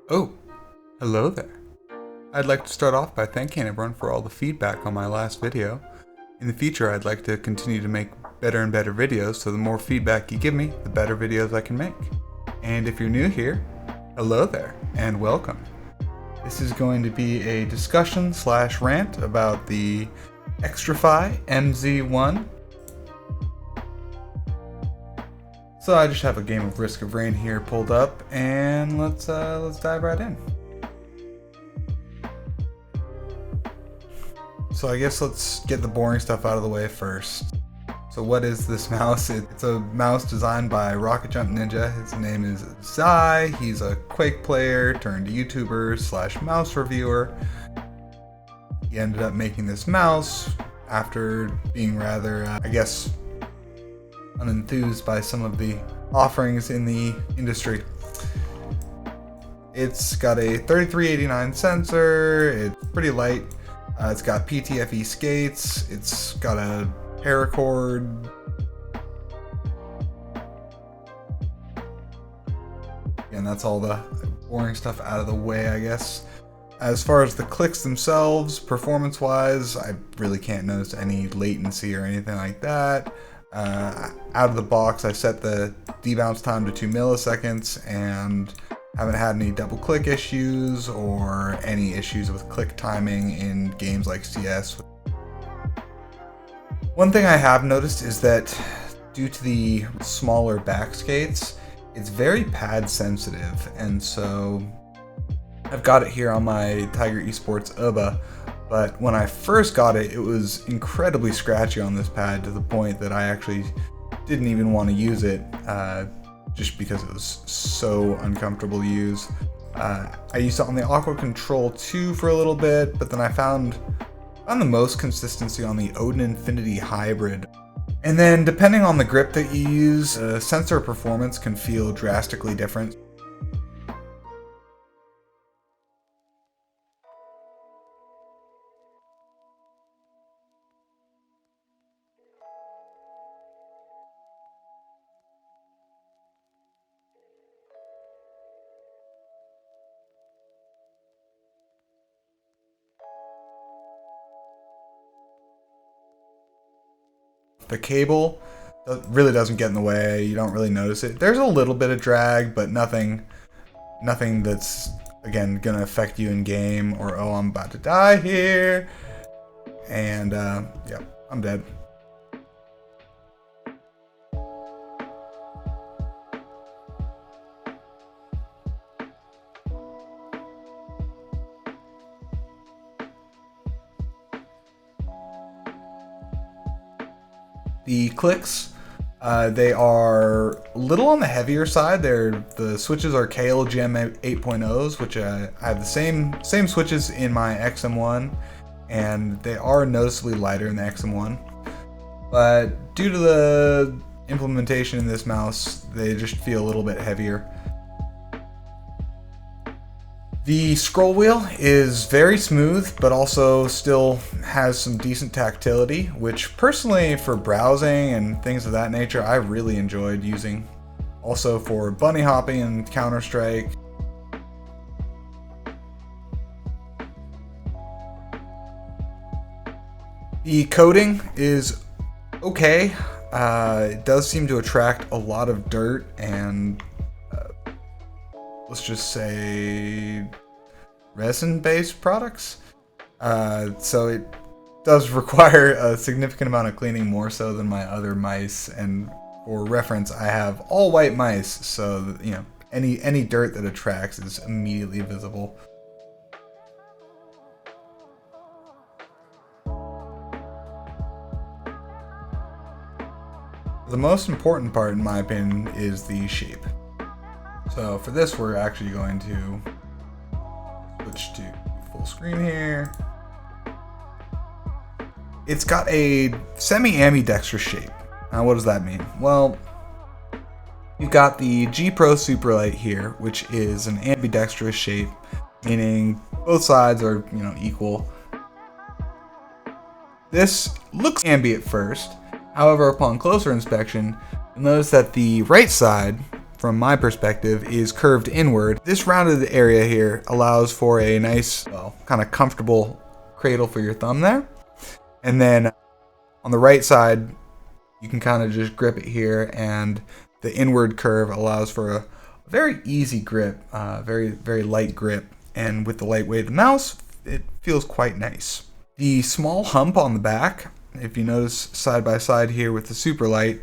Oh, hello there. I'd like to start off by thanking everyone for all the feedback on my last video. In the future, I'd like to continue to make better and better videos, so the more feedback you give me, the better videos I can make. And if you're new here, hello there, and welcome. This is going to be a discussion / rant about the Xtrfy MZ1. So I just have a game of Risk of Rain here pulled up, and let's dive right in. So I guess let's get the boring stuff out of the way first. So what is this mouse? It's a mouse designed by Rocket Jump Ninja. His name is Zai. He's a Quake player turned YouTuber / mouse reviewer. He ended up making this mouse after being rather, unenthused by some of the offerings in the industry. It's got a 3389 sensor. It's pretty light. It's got PTFE skates. It's got a paracord. And that's all the boring stuff out of the way, I guess. As far as the clicks themselves, performance-wise, I really can't notice any latency or anything like that. Out of the box, I set the debounce time to 2 milliseconds and haven't had any double click issues or any issues with click timing in games like CS. One thing I have noticed is that due to the smaller back skates, it's very pad sensitive, and so I've got it here on my Tiger Esports UBA, but when I first got it, it was incredibly scratchy on this pad to the point that I actually didn't even want to use it, just because it was so uncomfortable to use. I used it on the Aqua Control 2 for a little bit, but then I found the most consistency on the Odin Infinity Hybrid. And then depending on the grip that you use, sensor performance can feel drastically different. The cable really doesn't get in the way. You don't really notice it. There's a little bit of drag, but nothing that's, again, gonna affect you in game or, oh, I'm about to die here. And yeah, I'm dead. The clicks, they are a little on the heavier side. The switches are KLGM 8.0s, which I have the same switches in my XM1, and they are noticeably lighter in the XM1. But due to the implementation in this mouse, they just feel a little bit heavier. The scroll wheel is very smooth, but also still has some decent tactility, which personally for browsing and things of that nature, I really enjoyed using. Also for bunny hopping and Counter-Strike. The coating is okay. It does seem to attract a lot of dirt and let's just say resin-based products. So it does require a significant amount of cleaning, more so than my other mice. And for reference, I have all white mice, so that, you know, any dirt that attracts is immediately visible. The most important part, in my opinion, is the shape. So for this, we're actually going to switch to full screen here. It's got a semi-ambidextrous shape. Now, what does that mean? Well, you've got the G Pro Superlight here, which is an ambidextrous shape, meaning both sides are, equal. This looks ambi at first. However, upon closer inspection, you'll notice that the right side from my perspective, is curved inward. This rounded area here allows for a nice, well, kind of comfortable cradle for your thumb there. And then on the right side, you can kind of just grip it here, and the inward curve allows for a very easy grip, very, very light grip. And with the lightweight of the mouse, it feels quite nice. The small hump on the back, if you notice side by side here with the Superlight,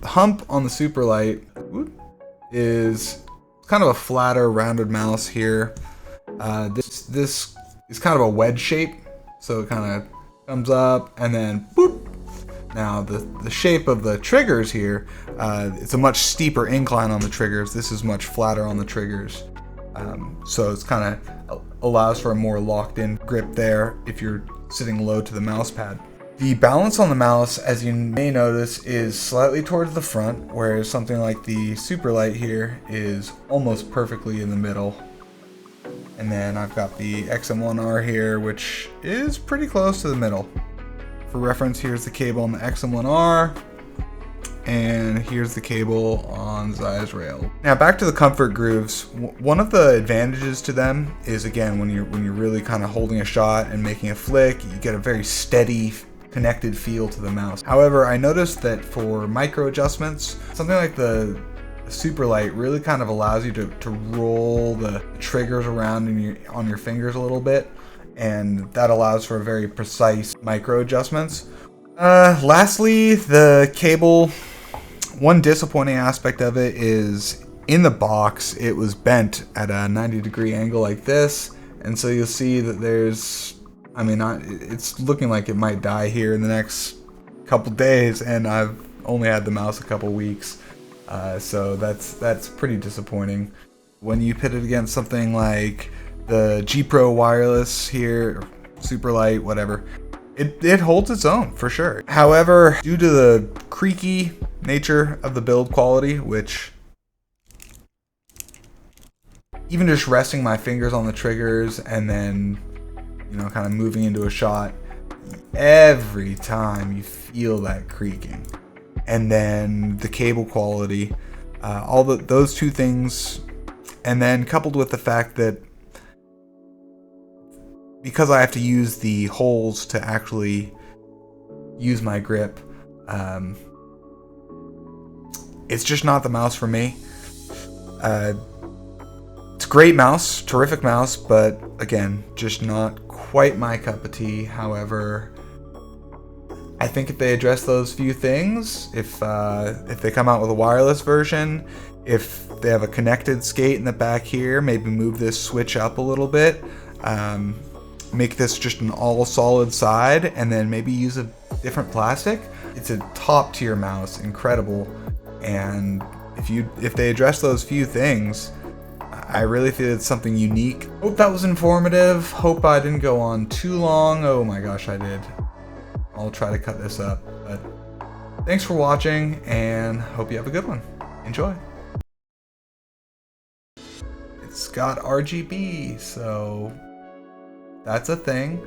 the hump on the Superlight is kind of a flatter, rounded mouse here. This is kind of a wedge shape, so it kind of comes up and then boop. Now the shape of the triggers here, it's a much steeper incline on the triggers. This is much flatter on the triggers. So it's kind of allows for a more locked in grip there if you're sitting low to the mouse pad. The balance on the mouse, as you may notice, is slightly towards the front, whereas something like the Superlight here is almost perfectly in the middle. And then I've got the XM1R here, which is pretty close to the middle. For reference, here's the cable on the XM1R, and here's the cable on Zai's rail. Now back to the comfort grooves. One of the advantages to them is, again, when you're really kind of holding a shot and making a flick, you get a very steady, connected feel to the mouse. However, I noticed that for micro adjustments, something like the Superlight really kind of allows you to roll the triggers around on your fingers a little bit, and that allows for very precise micro adjustments. Lastly, the cable. One disappointing aspect of it is in the box, it was bent at a 90-degree angle like this, and so you'll see that there's, it's looking like it might die here in the next couple days, and I've only had the mouse a couple weeks, so that's pretty disappointing. When you pit it against something like the G Pro wireless here, Superlight, whatever, it holds its own for sure. However, due to the creaky nature of the build quality, which even just resting my fingers on the triggers and then, kind of moving into a shot, every time you feel that creaking. And then the cable quality, those two things, and then coupled with the fact that because I have to use the holes to actually use my grip, it's just not the mouse for me. It's a great mouse, terrific mouse, but again, just not quite my cup of tea. However, I think if they address those few things, if they come out with a wireless version, if they have a connected skate in the back here, maybe move this switch up a little bit, make this just an all solid side, and then maybe use a different plastic. It's a top tier mouse, incredible. And if they address those few things, I really feel it's something unique. Hope that was informative. Hope I didn't go on too long. Oh my gosh, I did. I'll try to cut this up. But thanks for watching, and hope you have a good one. Enjoy. It's got RGB, so that's a thing.